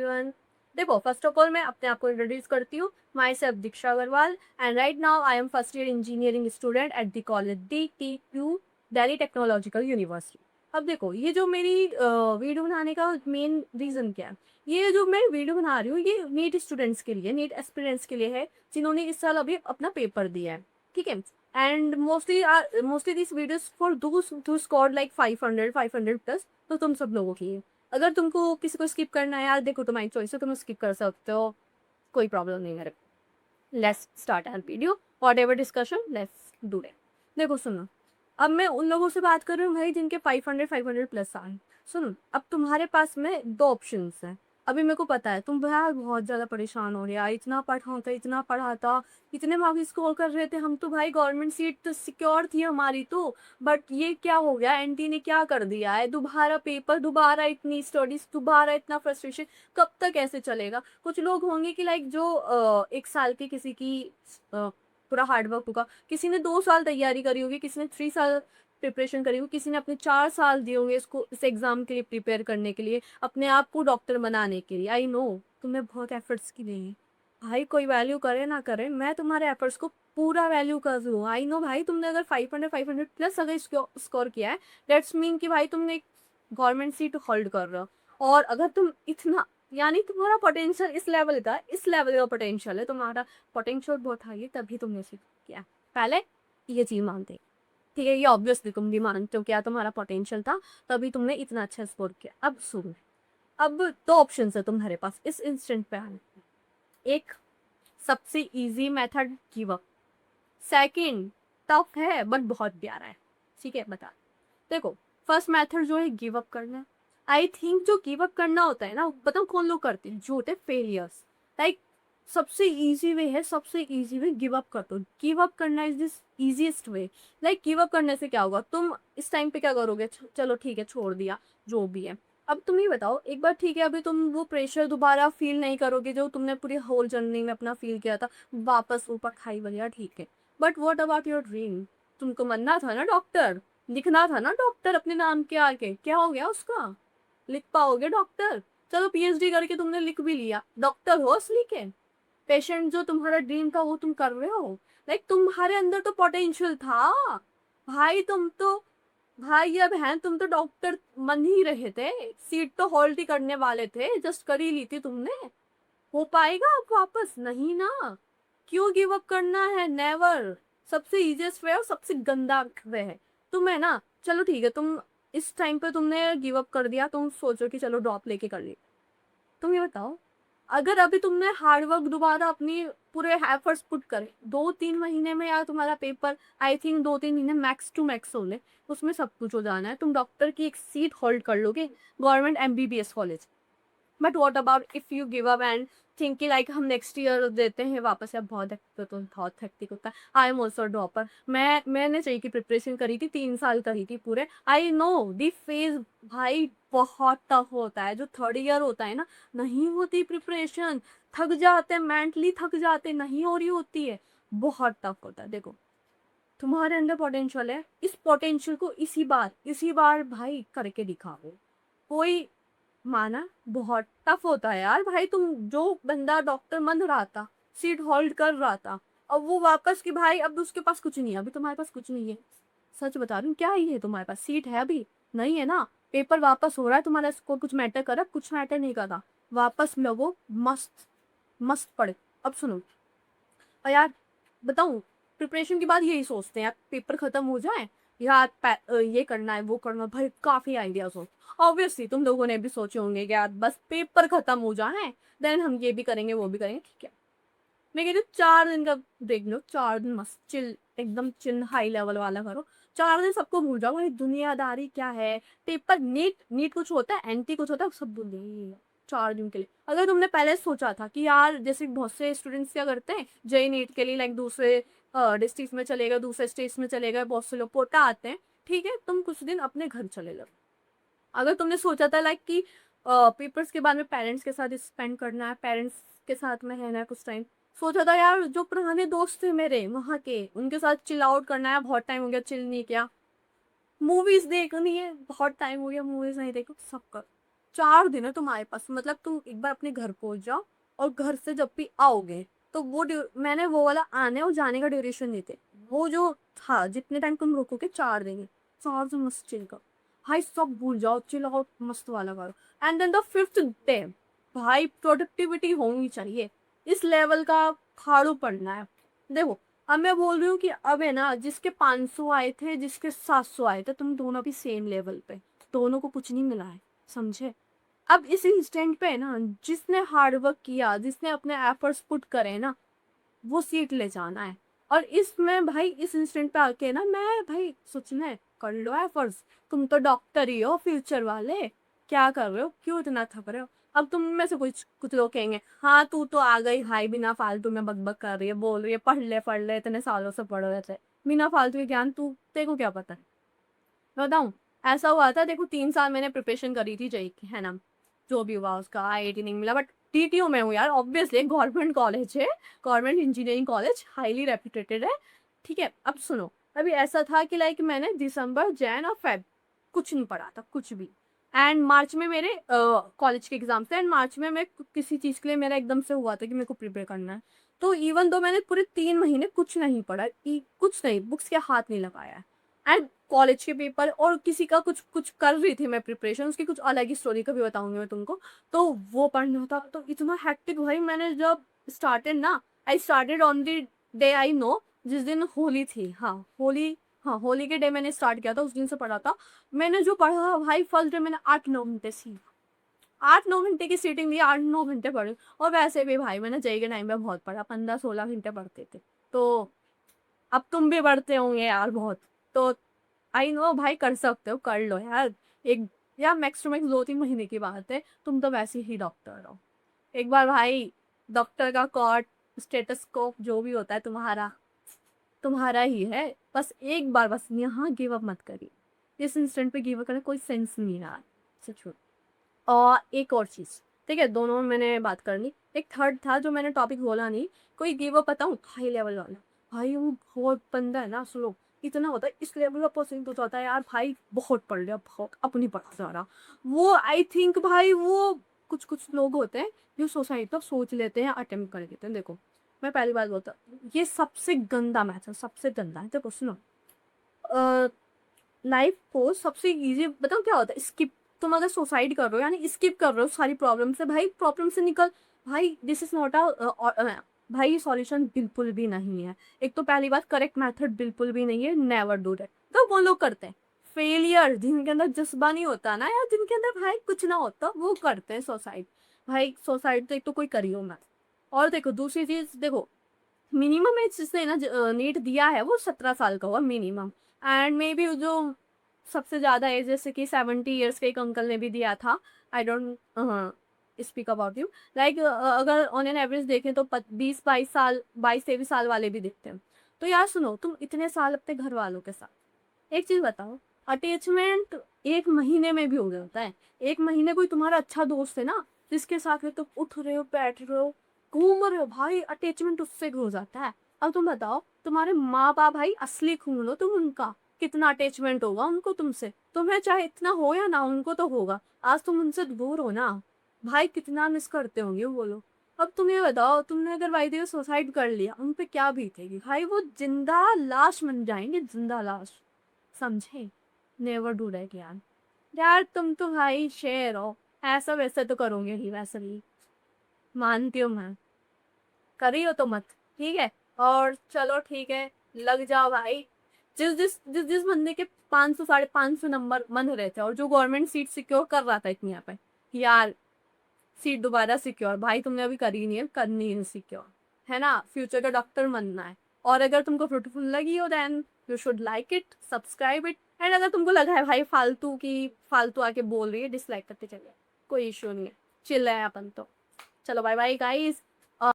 Everyone. देखो, first of all मैं अपने आप को इंट्रोड्यूस करती हूँ। Myself Diksha Agarwal and right now I am first year engineering student at the college DTU, Delhi technological university. अब देखो, ये जो मेरी वीडियो बनाने का मेन रीज़न क्या है। ये जो मैं वीडियो बना रही हूँ, ये नीट स्टूडेंट्स के लिए, नीट एस्पिरेंट्स के लिए है, जिन्होंने इस साल अभी अपना पेपर दिया है। ठीक है। And mostly this videos for those who scored like 500 plus, तो तुम सब लोगों की है। अगर तुमको किसी को स्किप करना है यार, देखो तुम्हारी चॉइस है, तुम स्किप कर सकते हो, कोई प्रॉब्लम नहीं है। Let's start our video, whatever discussion, let's do it. देखो सुनो, अब मैं उन लोगों से बात कर रही हूँ भाई जिनके 500 प्लस आए। सुनो, अब तुम्हारे पास में दो ऑप्शंस हैं। अभी मेरे को पता है तुम यार बहुत ज़्यादा परेशान हो रहे यार, इतना पढ़ा था, इतना पढ़ा था, इतने मार्क्स स्कोर कर रहे थे हम तो, भाई गवर्नमेंट सीट तो सिक्योर थी हमारी तो। बट ये क्या हो गया, एनटी ने क्या कर दिया है, दोबारा पेपर, दोबारा इतनी स्टडीज, दोबारा इतना फ्रस्ट्रेशन, कब तक ऐसे चलेगा। कुछ लोग होंगे कि लाइक जो 1 साल की किसी की पूरा हार्डवर्क होगा, किसी ने 2 साल तैयारी करी होगी, किसी ने 3 साल प्रिपरेशन करी होगी, किसी ने अपने 4 साल दिए होंगे इसको, इस एग्जाम के लिए प्रिपेयर करने के लिए, अपने आप को डॉक्टर बनाने के लिए। आई नो तुमने बहुत एफर्ट्स किए हैं भाई, कोई वैल्यू करे ना करे, मैं तुम्हारे एफर्ट्स को पूरा वैल्यू कर रही हूँ। आई नो भाई, तुमने अगर 500 प्लस अगर स्कोर किया है, डेट्स मीन कि भाई तुमने एक गवर्नमेंट सीट होल्ड कर रहे हो। और अगर तुम इतना, यानी तुम्हारा पोटेंशियल इस लेवल का पोटेंशियल है, तुम्हारा पोटेंशियल बहुत हाई है, तभी तुमने सीख किया। पहले ये चीज मानते, ठीक है, ये ऑब्वियसली तुम भी मानते हो, क्या तुम्हारा पोटेंशियल था, तभी तुमने इतना अच्छा स्कोर किया। अब सुनो, अब दो ऑप्शन है तुम्हारे पास इस इंस्टेंट पे आने के। एक सबसे easy method, give up. Second tough है बट बहुत प्यारा है। ठीक है, बता। देखो, फर्स्ट मेथड जो है गिव अप करना। आई थिंक जो गिव अप करना होता है ना, बताओ कौन लोग करते हैं, जो होते हैं फेलियर्स। लाइक सबसे इजी वे है, सबसे इजी वे गिव अप कर दो। गिव अप करना is this easiest way. Like give up करने से क्या होगा, तुम इस टाइम पे क्या करोगे, चलो ठीक है छोड़ दिया, जो भी है। अब तुम ही बताओ एक बार, ठीक है अभी तुम वो प्रेशर दोबारा फील नहीं करोगे जो तुमने पूरी होल जर्नी में अपना फील किया था, वापस ऊपर खाई वगैरह, ठीक है। But what about your dream, तुमको बनना था ना डॉक्टर, लिखना था ना डॉक्टर अपने नाम के आगे, क्या हो गया उसका, लिख पाओगे डॉक्टर। चलो पीएचडी करके तुमने लिख भी लिया, डॉक्टर हो असली के। पेशेंट जो तुम्हारा ड्रीम था वो तुम कर रहे हो। लाइक तुम्हारे अंदर तो पोटेंशियल था भाई, तुम तो, भाई या बहन तुम तो डॉक्टर बन ही रहे थे, सीट तो होल्ड ही करने वाले थे, जस्ट कर ही ली थी तुमने। हो पाएगा अब वापस, नहीं ना। क्यों गिव अप करना है, नेवर। सबसे इजीएस्ट वे और सबसे गंदा वे है। तुम है ना, चलो ठीक है, तुम इस टाइम पे तुमने गिव अप कर दिया, तुम सोचो कि चलो ड्रॉप लेके कर ली। तुम ये बताओ, अगर अभी तुमने हार्डवर्क दोबारा अपनी पूरे एफर्ट्स पुट करे, 2-3 महीने में यार तुम्हारा पेपर, आई थिंक 2-3 महीने मैक्स टू मैक्स होने, उसमें सब कुछ हो जाना है, तुम डॉक्टर की एक सीट होल्ड कर लोगे government MBBS college. But what about if you give up and think कि लाइक हम नेक्स्ट ईयर देते हैं वापस, या बहुत तो बहुत हेक्टिक होता है। आई एम ऑल्सो ड्रॉपर, मैंने चाहिए की प्रिपरेशन करी थी, 3 साल करी थी पूरे। आई नो दी फेज भाई बहुत टफ होता है, जो थर्ड ईयर होता है ना, नहीं होती प्रिपरेशन, थक जाते, मेंटली थक जाते, नहीं हो रही होती है, बहुत टफ होता है। देखो, तुम्हारे अंदर पोटेंशियल है, इस पोटेंशियल को इसी बार भाई करके दिखाओ। कोई, माना बहुत टफ होता है यार भाई, तुम जो बंदा डॉक्टर बन रहा था, सीट होल्ड कर रहा था, अब वो वापस की भाई, अब उसके पास कुछ नहीं है, अभी तुम्हारे पास कुछ नहीं है। सच बता रही हूँ, क्या ही है तुम्हारे पास, सीट है अभी, नहीं है ना। पेपर वापस हो रहा है, तुम्हारा स्कोर कुछ मैटर कर रहा, कुछ मैटर नहीं कर रहा, वापस लगो, मस्त मस्त पढ़े। अब सुनो, और यार बताऊँ, प्रिपरेशन के बाद यही सोचते हैं यार, पेपर खत्म हो जाए यार, ये करना है वो करना है, भाई काफी आइडियाज हो। ऑब्वियसली तुम लोगों ने भी सोचे होंगे कि यार बस पेपर खत्म हो जाए, देन हम ये भी करेंगे वो भी करेंगे, ठीक है। मैं कहती हूँ 4 दिन का ब्रेक लो, 4 दिन मस्त चिल, एकदम चिल हाई लेवल वाला करो। 4 दिन सबको भूल जाओ भाई, दुनियादारी क्या है, पेपर, नीट नीट कुछ होता है, एंटी कुछ होता है, सब भूल जाइए 4 दिन के लिए। अगर तुमने पहले सोचा था कि यार, जैसे बहुत से स्टूडेंट्स क्या करते हैं जेई नीट के लिए, लाइक दूसरे डिस्ट्रिक्ट में चलेगा, दूसरे स्टेट्स में चलेगा, बहुत से लोग कोटा आते हैं, ठीक है, तुम कुछ दिन अपने घर चले लो। अगर तुमने सोचा था लाइक कि पेपर्स के बाद में पेरेंट्स के साथ स्पेंड करना है, पेरेंट्स के साथ में रहना है कुछ टाइम, सोचा था यार जो पुराने दोस्त थे मेरे वहाँ के, उनके साथ चिल आउट करना है, बहुत टाइम हो गया चिल नहीं किया, मूवीज देखनी है, बहुत टाइम हो गया मूवीज नहीं देखो, सब कर, 4 दिन है तुम्हारे पास, मतलब तुम एक बार अपने घर पहुंच जाओ, और घर से जब भी आओगे तो मैंने वो वाला आने और जाने का ड्यूरेशन नहीं थे, वो जो था जितने टाइम तुम रुकोगे 4 दिन है, 4 दिन मस्त चिल करो भाई, सब भूल जाओ, चिल आउट मस्त वाला करो। And then the 5th day भाई प्रोडक्टिविटी होनी चाहिए, इस लेवल का खाड़ू पड़ना है। देखो अब मैं बोल रही हूँ कि अब है ना, जिसके 500 आए थे, जिसके 700 आए थे, तुम दोनों भी सेम लेवल पे, दोनों को कुछ नहीं मिला है, समझे। अब इस इंस्टेंट पे है ना, जिसने हार्ड वर्क किया, जिसने अपने एफर्ट्स पुट करे ना, वो सीट ले जाना है। और इसमें भाई इस इंस्टेंट पे आके ना, मैं भाई सोचना है, कर लो एफर्ट्स, तुम तो डॉक्टर ही हो फ्यूचर वाले, क्या कर रहे हो, क्यों इतना थक रहे हो। अब तुम में से कुछ कुछ लोग कहेंगे, हाँ तू तो आ गई भाई, बिना फालतू में बकबक कर रही है, बोल रही है पढ़ ले इतने सालों से पढ़ रहे थे, बिना फालतू के ज्ञान, तू तेरे को क्या पता है। मैं बताऊं, ऐसा हुआ था, देखो 3 साल मैंने प्रिपरेशन करी थी जेई की, है ना, जो भी हुआ उसका आईआईटी नहीं मिला, बट टीटीयू में हूँ यार, ऑब्वियसली गवर्नमेंट कॉलेज है, गवर्नमेंट इंजीनियरिंग कॉलेज, हाईली रेप्यूटेटेड है। ठीक है, अब सुनो, अभी ऐसा था कि लाइक मैंने दिसंबर जैन और फेब कुछ नहीं पढ़ा था, कुछ भी। एंड मार्च में मेरे कॉलेज के एग्जाम थे, एंड मार्च में मैं किसी चीज़ के लिए मेरा एकदम से हुआ था कि मेरे को प्रिपेयर करना है। तो इवन दो मैंने पूरे 3 महीने कुछ नहीं पढ़ा, कुछ नहीं, बुक्स के हाथ नहीं लगाया। एंड कॉलेज के पेपर और किसी का कुछ कुछ कर रही थी मैं प्रिपरेशन, उसकी कुछ अलग ही स्टोरी कभी बताऊंगी मैं तुमको। तो वो पढ़ना था, तो इतना हैक्टिक भाई, मैंने जब स्टार्टेड ना, I started on the day I know, जिस दिन होली थी, हाँ होली, हाँ होली के डे मैंने स्टार्ट किया था, उस दिन से पढ़ा था। मैंने जो पढ़ा भाई, फर्स्ट डे मैंने 8-9 घंटे सी, 8-9 घंटे की सीटिंग ली, 8-9 घंटे पढ़े। और वैसे भी भाई मैंने जेई के टाइम पे बहुत पढ़ा, 15-16 घंटे पढ़ते थे। तो अब तुम भी पढ़ते होंगे यार बहुत, तो आई नो भाई, कर सकते हो, कर लो यार। एक या मैक्स टू मैक्स 2-3 महीने की बात है, तुम तो वैसे ही डॉक्टर हो। एक बार भाई डॉक्टर का कॉर्ड, स्टेटस्कोप जो भी होता है तुम्हारा, तुम्हारा ही है। बस एक बार, बस यहाँ गिव अप मत करिए, इस इंस्टेंट पे गिव अप करने कोई सेंस नहीं है यार, सच में। और एक और चीज़, ठीक है, दोनों में मैंने बात कर ली, एक थर्ड था जो मैंने टॉपिक बोला नहीं, कोई गिव अप बताऊँ, हाई लेवल वाला। भाई वो बहुत बंदा है ना, सुनो, इतना होता है इस लेवल का पसंद हो जाता है यार, भाई बहुत पढ़ लिया, बहुत अपनी पढ़ा जा रहा। वो आई थिंक भाई, वो कुछ कुछ लोग होते हैं जो सोसाइटी तक सोच लेते हैं, अटेम्प्ट कर लेते हैं। देखो मैं पहली बात बोलता हूँ, ये सबसे गंदा मैथड, सबसे गंदा है। देखो सुनो, लाइफ को सबसे इजी बताओ क्या होता है, स्किप। तुम अगर सुसाइड कर रहे हो, यानी स्किप कर रहे हो सारी प्रॉब्लम से, भाई प्रॉब्लम से निकल, भाई दिस इज नॉट अ भाई सॉल्यूशन बिल्कुल भी नहीं है। एक तो पहली बात, करेक्ट मेथड बिल्कुल भी नहीं है, नेवर डू दैट। तो वो लोग करते हैं, फेलियर जिनके अंदर जज्बा नहीं होता ना, या जिनके अंदर भाई कुछ ना होता, वो करते हैं सुसाइड। भाई सुसाइड तो एक तो कोई करियो मत। और देखो दूसरी चीज, देखो मिनिमम एज जिसने ना नीट दिया है वो 17 साल का हुआ मिनिमम। एंड मे बी जो सबसे ज़्यादा एज, जैसे कि 70 ईयर्स के एक अंकल ने भी दिया था। I don't speak about you, like अगर ऑन एन एवरेज देखें तो 20-22 साल, 22-23 साल वाले भी दिखते हैं। तो यार सुनो, तुम इतने साल अपने घर वालों के साथ, एक चीज़ बताओ, अटैचमेंट 1 महीने में भी हो जाता है। 1 महीने कोई तुम्हारा अच्छा दोस्त है ना, जिसके साथ में तुम उठ रहे हो, बैठ रहे हो, घूम रहे हो, भाई अटैचमेंट उससे हो जाता है। अब तुम बताओ, तुम्हारे माँ बाप भाई असली खून हो तुम उनका, कितना अटैचमेंट होगा उनको तुमसे, तुम्हें चाहे इतना हो या ना, उनको तो होगा। आज तुम उनसे दूर हो ना, भाई कितना मिस करते होंगे वो लोग। अब तुम ये बताओ, तुमने अगर भाई देव सुसाइड कर लिया, उन पे क्या बीतेगी भाई, वो जिंदा लाश बन जाएंगे, जिंदा लाश, समझे। नेवर डू दैट यार। यार तुम तो भाई शेर हो, ऐसा वैसे तो करोगे ही, वैसे भी मानती हूँ मैं, करी हो तो मत, ठीक है। और चलो ठीक है, लग जाओ भाई। जिस बंदे के 500 550 नंबर मन रहे थे, और जो गवर्नमेंट सीट सिक्योर कर रहा था इतनी यहाँ पे, यार सीट दोबारा सिक्योर भाई तुमने अभी करी नहीं है, करनी है सिक्योर, है ना, फ्यूचर का डॉक्टर बनना है। और अगर तुमको फ्रूटफुल लगी हो, then you should like it, subscribe it. And अगर तुमको लगा है भाई फालतू आके बोल रही है, डिसलाइक करते चलिए, कोई इश्यू नहीं है, चिल है अपन तो। चलो बाय बाय गाइस।